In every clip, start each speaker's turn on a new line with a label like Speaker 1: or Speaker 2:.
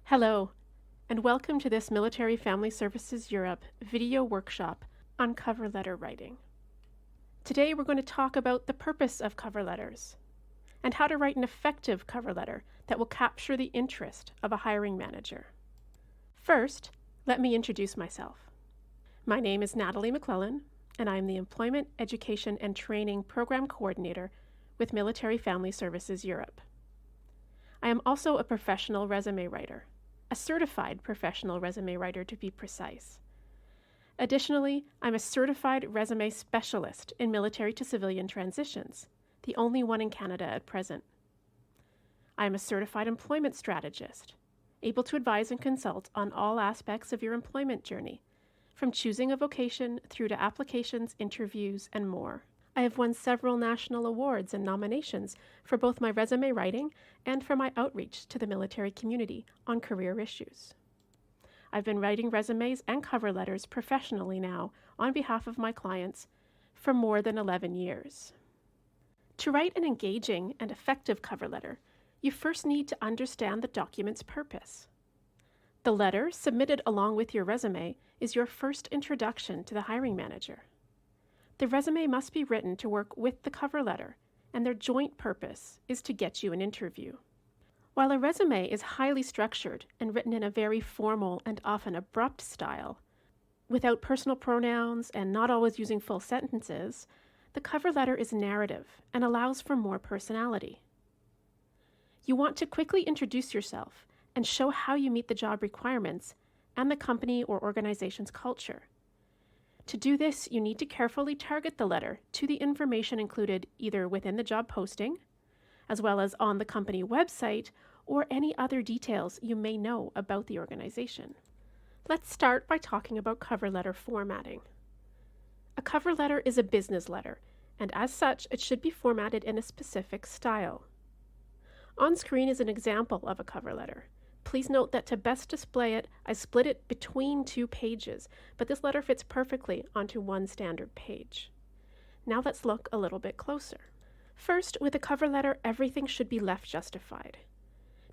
Speaker 1: Hello, and welcome to this Military Family Services Europe video workshop on cover letter writing. Today we're going to talk about the purpose of cover letters and how to write an effective cover letter that will capture the interest of a hiring manager. First, let me introduce myself. My name is Natalie McClellan, and I am the Employment, Education, and Training Program Coordinator with Military Family Services Europe. I am also a professional resume writer. A certified professional resume writer to be precise. Additionally, I'm a certified resume specialist in military to civilian transitions, the only one in Canada at present. I am a certified employment strategist, able to advise and consult on all aspects of your employment journey, from choosing a vocation through to applications, interviews, and more. I have won several national awards and nominations for both my resume writing and for my outreach to the military community on career issues. I've been writing resumes and cover letters professionally now on behalf of my clients for more than 11 years. To write an engaging and effective cover letter, you first need to understand the document's purpose. The letter submitted along with your resume is your first introduction to the hiring manager. The resume must be written to work with the cover letter, and their joint purpose is to get you an interview. While a resume is highly structured and written in a very formal and often abrupt style, without personal pronouns and not always using full sentences, the cover letter is narrative and allows for more personality. You want to quickly introduce yourself and show how you meet the job requirements and the company or organization's culture. To do this, you need to carefully target the letter to the information included either within the job posting, as well as on the company website, or any other details you may know about the organization. Let's start by talking about cover letter formatting. A cover letter is a business letter, and as such, it should be formatted in a specific style. On screen is an example of a cover letter. Please note that to best display it, I split it between two pages, but this letter fits perfectly onto one standard page. Now let's look a little bit closer. First, with a cover letter, everything should be left justified.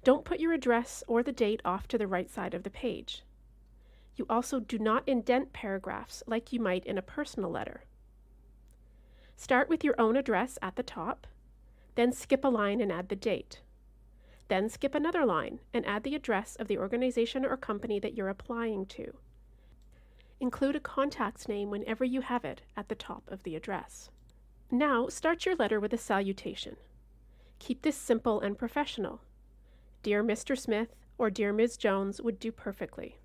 Speaker 1: Don't put your address or the date off to the right side of the page. You also do not indent paragraphs like you might in a personal letter. Start with your own address at the top, then skip a line and add the date. Then skip another line and add the address of the organization or company that you're applying to. Include a contact's name whenever you have it at the top of the address. Now start your letter with a salutation. Keep this simple and professional. Dear Mr. Smith or Dear Ms. Jones would do perfectly.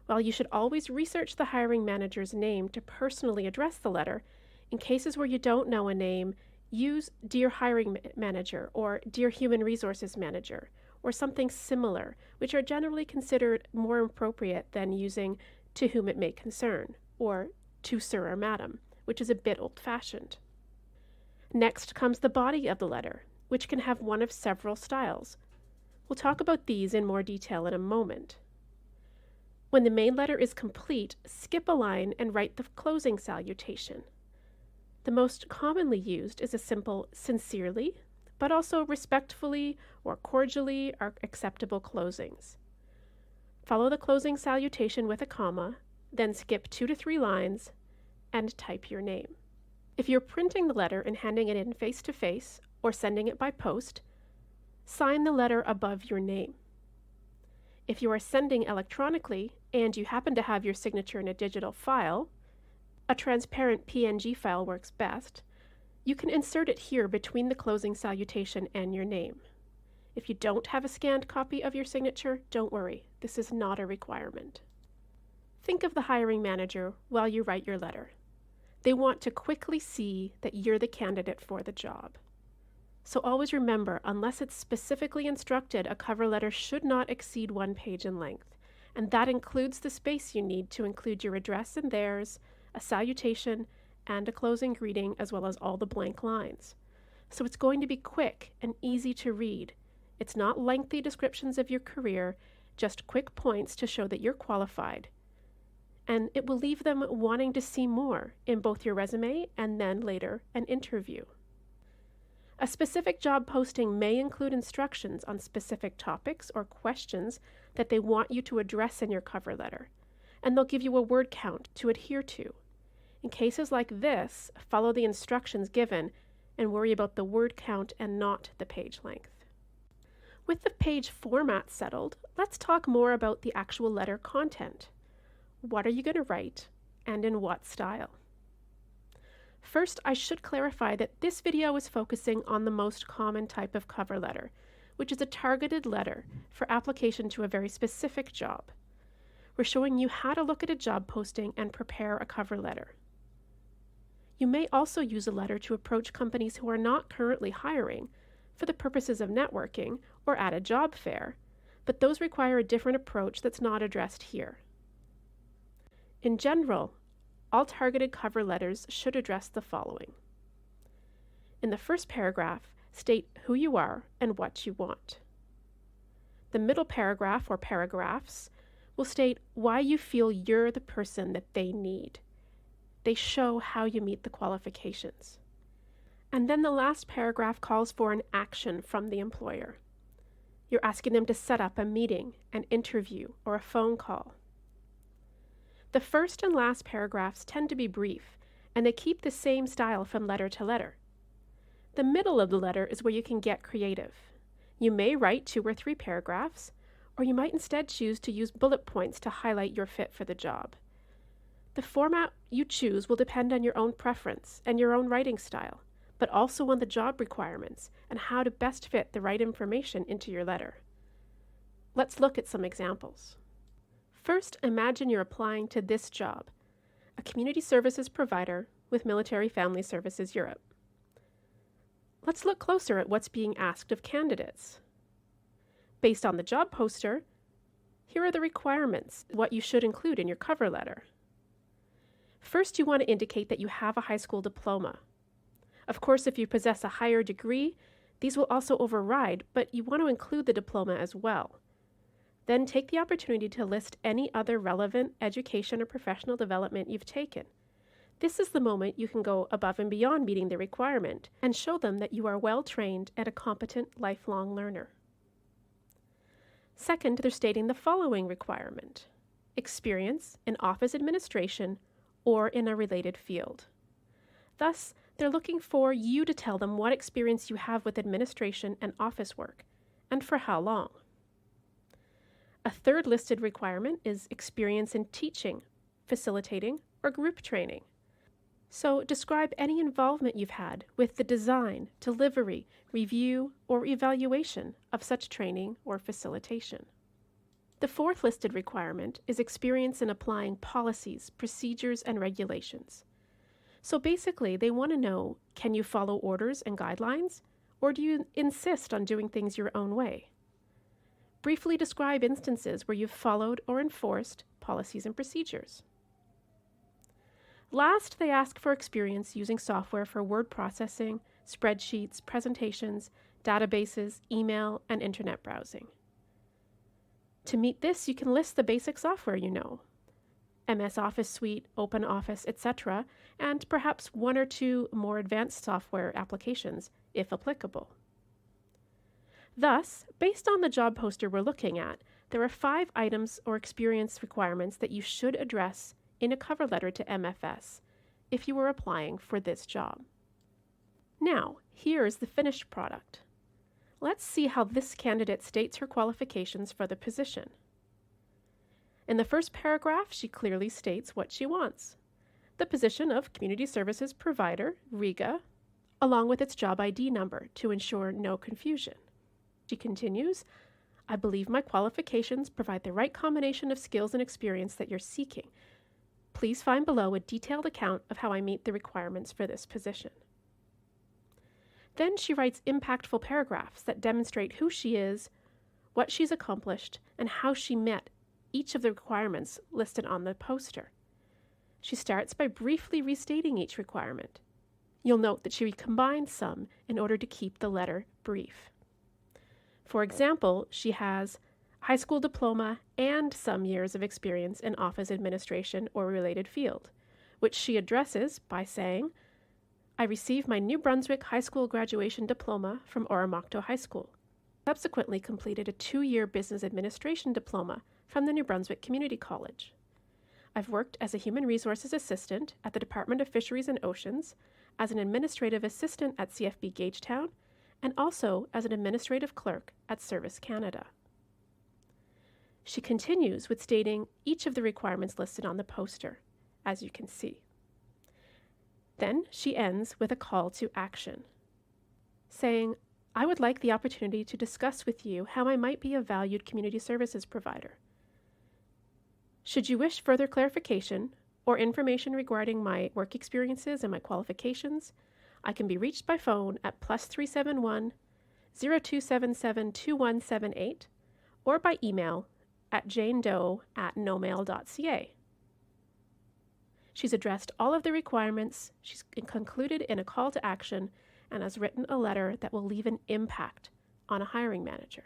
Speaker 1: While you should always research the hiring manager's name to personally address the letter, in cases where you don't know a name, use Dear Hiring Manager or Dear Human Resources Manager or something similar, which are generally considered more appropriate than using To Whom It May Concern or To Sir or Madam, which is a bit old-fashioned. Next comes the body of the letter, which can have one of several styles. We'll talk about these in more detail in a moment. When the main letter is complete, skip a line and write the closing salutation. The most commonly used is a simple sincerely, but also respectfully or cordially are acceptable closings. Follow the closing salutation with a comma, then skip 2 to 3 lines and type your name. If you're printing the letter and handing it in face-to-face or sending it by post, sign the letter above your name. If you are sending electronically and you happen to have your signature in a digital file, a transparent PNG file works best, you can insert it here between the closing salutation and your name. If you don't have a scanned copy of your signature, don't worry, this is not a requirement. Think of the hiring manager while you write your letter. They want to quickly see that you're the candidate for the job. So always remember, unless it's specifically instructed, a cover letter should not exceed 1 page in length, and that includes the space you need to include your address and theirs, a salutation, and a closing greeting, as well as all the blank lines. So it's going to be quick and easy to read. It's not lengthy descriptions of your career, just quick points to show that you're qualified. And it will leave them wanting to see more in both your resume and then later an interview. A specific job posting may include instructions on specific topics or questions that they want you to address in your cover letter, and they'll give you a word count to adhere to. In cases like this, follow the instructions given and worry about the word count and not the page length. With the page format settled, let's talk more about the actual letter content. What are you going to write, and in what style? First, I should clarify that this video is focusing on the most common type of cover letter, which is a targeted letter for application to a very specific job. We're showing you how to look at a job posting and prepare a cover letter. You may also use a letter to approach companies who are not currently hiring for the purposes of networking or at a job fair, but those require a different approach that's not addressed here. In general, all targeted cover letters should address the following. In the first paragraph, state who you are and what you want. The middle paragraph or paragraphs will state why you feel you're the person that they need. They show how you meet the qualifications. And then the last paragraph calls for an action from the employer. You're asking them to set up a meeting, an interview, or a phone call. The first and last paragraphs tend to be brief, and they keep the same style from letter to letter. The middle of the letter is where you can get creative. You may write 2 or 3 paragraphs, or you might instead choose to use bullet points to highlight your fit for the job. The format you choose will depend on your own preference and your own writing style, but also on the job requirements and how to best fit the right information into your letter. Let's look at some examples. First, imagine you're applying to this job, a community services provider with Military Family Services Europe. Let's look closer at what's being asked of candidates. Based on the job poster, here are the requirements, what you should include in your cover letter. First, you want to indicate that you have a high school diploma. Of course, if you possess a higher degree, these will also override, but you want to include the diploma as well. Then take the opportunity to list any other relevant education or professional development you've taken. This is the moment you can go above and beyond meeting the requirement and show them that you are well trained and a competent lifelong learner. Second, they're stating the following requirement: experience in office administration or in a related field. Thus, they're looking for you to tell them what experience you have with administration and office work, and for how long. A third listed requirement is experience in teaching, facilitating, or group training. So describe any involvement you've had with the design, delivery, review, or evaluation of such training or facilitation. The fourth listed requirement is experience in applying policies, procedures, and regulations. So basically, they want to know, can you follow orders and guidelines, or do you insist on doing things your own way? Briefly describe instances where you've followed or enforced policies and procedures. Last, they ask for experience using software for word processing, spreadsheets, presentations, databases, email, and internet browsing. To meet this, you can list the basic software you know: MS Office Suite, OpenOffice, etc., and perhaps 1 or 2 more advanced software applications, if applicable. Thus, based on the job poster we're looking at, there are 5 items or experience requirements that you should address in a cover letter to MFS if you were applying for this job. Now, here's the finished product. Let's see how this candidate states her qualifications for the position. In the first paragraph, she clearly states what she wants: the position of Community Services Provider, Riga, along with its job ID number to ensure no confusion. She continues, I believe my qualifications provide the right combination of skills and experience that you're seeking. Please find below a detailed account of how I meet the requirements for this position. Then she writes impactful paragraphs that demonstrate who she is, what she's accomplished, and how she met each of the requirements listed on the poster. She starts by briefly restating each requirement. You'll note that she combines some in order to keep the letter brief. For example, she has high school diploma and some years of experience in office administration or related field, which she addresses by saying, I received my New Brunswick High School graduation diploma from Oromocto High School. Subsequently completed a 2-year business administration diploma from the New Brunswick Community College. I've worked as a human resources assistant at the Department of Fisheries and Oceans, as an administrative assistant at CFB Gagetown, and also as an administrative clerk at Service Canada. She continues with stating each of the requirements listed on the poster, as you can see. Then she ends with a call to action, saying, I would like the opportunity to discuss with you how I might be a valued community services provider. Should you wish further clarification or information regarding my work experiences and my qualifications, I can be reached by phone at +371 0277 2178 or by email at janedoe@nomail.ca. She's addressed all of the requirements, she's concluded in a call to action, and has written a letter that will leave an impact on a hiring manager.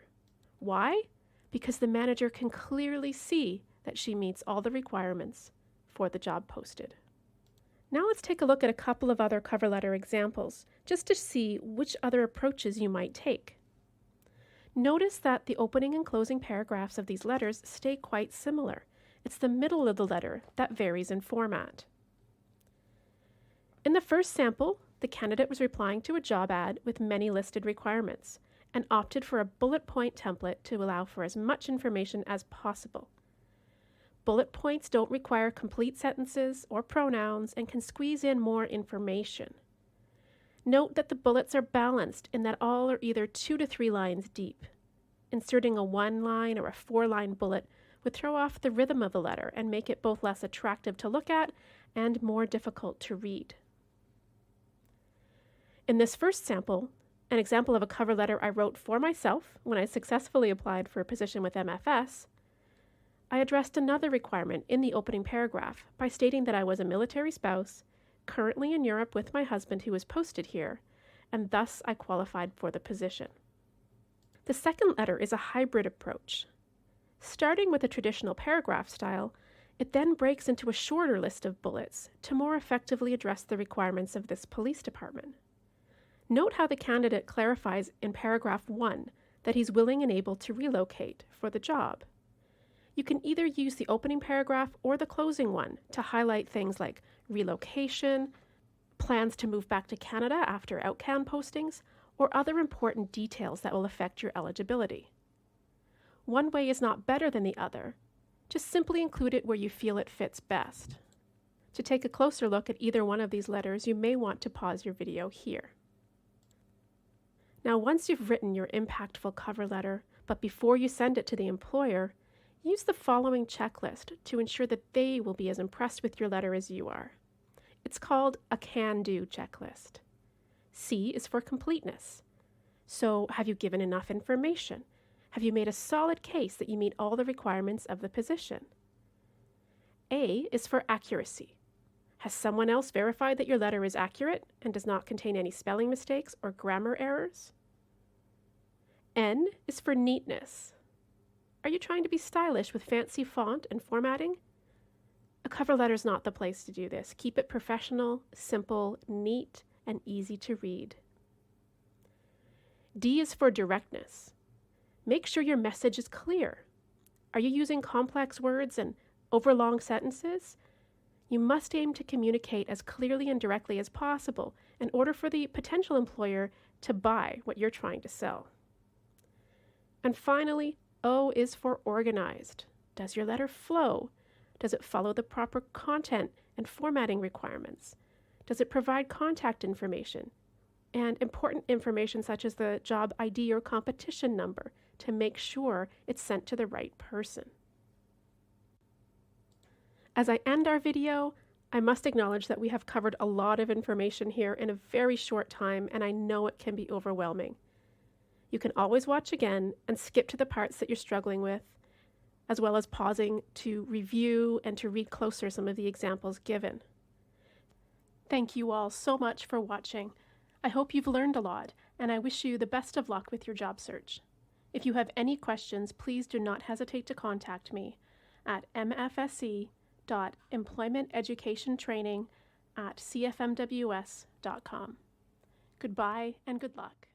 Speaker 1: Why? Because the manager can clearly see that she meets all the requirements for the job posted. Now let's take a look at a couple of other cover letter examples, just to see which other approaches you might take. Notice that the opening and closing paragraphs of these letters stay quite similar. It's the middle of the letter that varies in format. In the first sample, the candidate was replying to a job ad with many listed requirements and opted for a bullet point template to allow for as much information as possible. Bullet points don't require complete sentences or pronouns and can squeeze in more information. Note that the bullets are balanced in that all are either 2 to 3 lines deep. Inserting a 1-line or a 4-line bullet would throw off the rhythm of the letter and make it both less attractive to look at and more difficult to read. In this first sample, an example of a cover letter I wrote for myself when I successfully applied for a position with MFS, I addressed another requirement in the opening paragraph by stating that I was a military spouse, currently in Europe with my husband who was posted here, and thus I qualified for the position. The second letter is a hybrid approach. Starting with a traditional paragraph style, it then breaks into a shorter list of bullets to more effectively address the requirements of this police department. Note how the candidate clarifies in paragraph 1 that he's willing and able to relocate for the job. You can either use the opening paragraph or the closing one to highlight things like relocation, plans to move back to Canada after outcan postings, or other important details that will affect your eligibility. One way is not better than the other. Just simply include it where you feel it fits best. To take a closer look at either one of these letters, you may want to pause your video here. Now, once you've written your impactful cover letter, but before you send it to the employer, use the following checklist to ensure that they will be as impressed with your letter as you are. It's called a can-do checklist. C is for completeness. So, have you given enough information? Have you made a solid case that you meet all the requirements of the position? A is for accuracy. Has someone else verified that your letter is accurate and does not contain any spelling mistakes or grammar errors? N is for neatness. Are you trying to be stylish with fancy font and formatting? A cover letter is not the place to do this. Keep it professional, simple, neat, and easy to read. D is for directness. Make sure your message is clear. Are you using complex words and overlong sentences? You must aim to communicate as clearly and directly as possible in order for the potential employer to buy what you're trying to sell. And finally, O is for organized. Does your letter flow? Does it follow the proper content and formatting requirements? Does it provide contact information and important information such as the job ID or competition number to make sure it's sent to the right person? As I end our video, I must acknowledge that we have covered a lot of information here in a very short time, and I know it can be overwhelming. You can always watch again and skip to the parts that you're struggling with, as well as pausing to review and to read closer some of the examples given. Thank you all so much for watching. I hope you've learned a lot, and I wish you the best of luck with your job search. If you have any questions, please do not hesitate to contact me at mfse.employmenteducationtraining@cfmws.ca. Goodbye and good luck.